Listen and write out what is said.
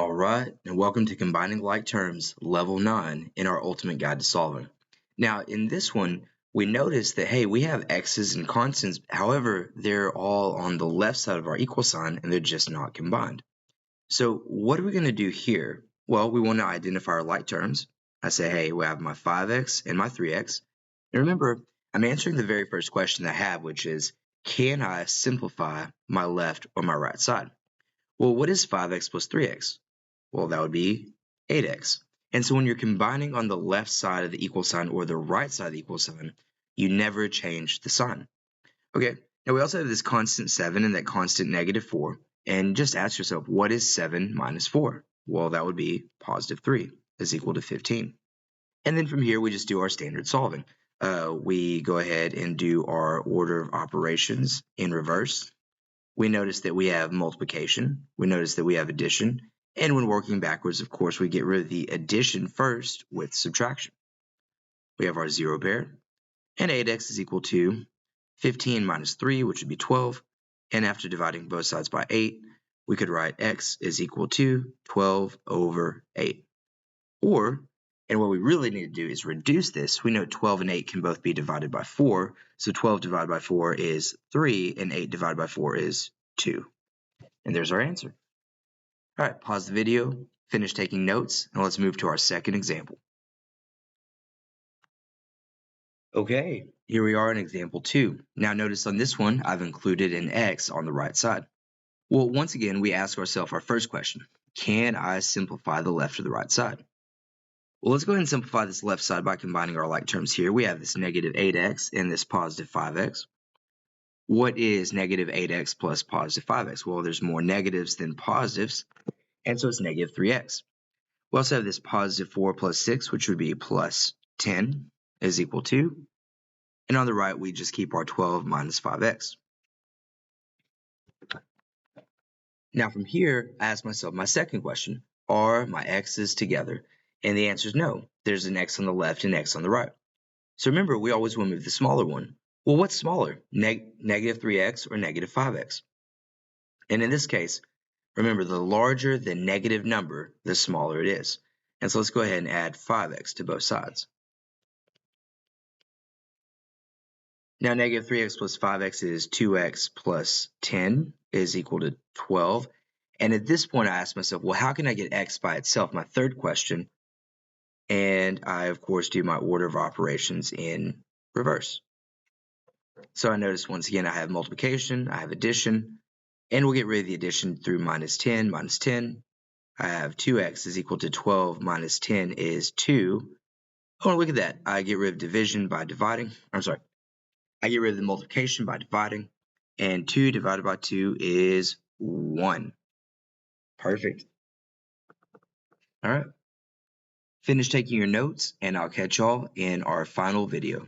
All right, and welcome to Combining Like Terms, Level 9 in our Ultimate Guide to Solving. Now, in this one, we notice that, hey, we have x's and constants, however, they're all on the left side of our equal sign, and they're just not combined. So what are we going to do here? Well, we want to identify our like terms. I say, hey, we have my 5x and my 3x. And remember, I'm answering the very first question I have, which is, can I simplify my left or my right side? Well, what is 5x plus 3x? Well, that would be 8x. And so when you're combining on the left side of the equal sign or the right side of the equal sign, you never change the sign. Okay, now we also have this constant 7 and that constant negative 4. And just ask yourself, what is 7 minus 4? Well, that would be positive 3 is equal to 15. And then from here, we just do our standard solving. We go ahead and do our order of operations in reverse. We notice that we have multiplication, we notice that we have addition, and when working backwards, of course, we get rid of the addition first with subtraction. We have our zero pair, and 8x is equal to 15 minus 3, which would be 12, and after dividing both sides by 8, we could write x is equal to 12 over 8. Or, and what we really need to do is reduce this. We know 12 and 8 can both be divided by 4, so 12 divided by 4 is 3, and 8 divided by 4 is 2. And there's our answer. All right, pause the video, finish taking notes, and let's move to our second example. Okay, here we are in example 2. Now notice on this one, I've included an x on the right side. Well, once again, we ask ourselves our first question. Can I simplify the left or the right side? Well, let's go ahead and simplify this left side by combining our like terms here. We have this negative 8x and this positive 5x. What is negative 8x plus positive 5x? Well, there's more negatives than positives, and so it's negative 3x. We also have this positive 4 plus 6, which would be plus 10 is equal to, and on the right, we just keep our 12 minus 5x. Now from here, I ask myself my second question, are my x's together? And the answer is no. There's an x on the left and x on the right. So remember, we always want to move the smaller one. Well, what's smaller, negative 3x or negative 5x? And in this case, remember, the larger the negative number, the smaller it is. And so let's go ahead and add 5x to both sides. Now, negative 3x plus 5x is 2x plus 10 is equal to 12. And at this point, I ask myself, well, how can I get x by itself? My third question. And I, of course, do my order of operations in reverse. So I notice once again, I have multiplication, I have addition, and we'll get rid of the addition through minus 10, minus 10. I have 2x is equal to 12 minus 10 is 2. Oh, look at that. I get rid of division by dividing. I get rid of the multiplication by dividing, and 2 divided by 2 is 1. Perfect. All right. Finish taking your notes, and I'll catch y'all in our final video.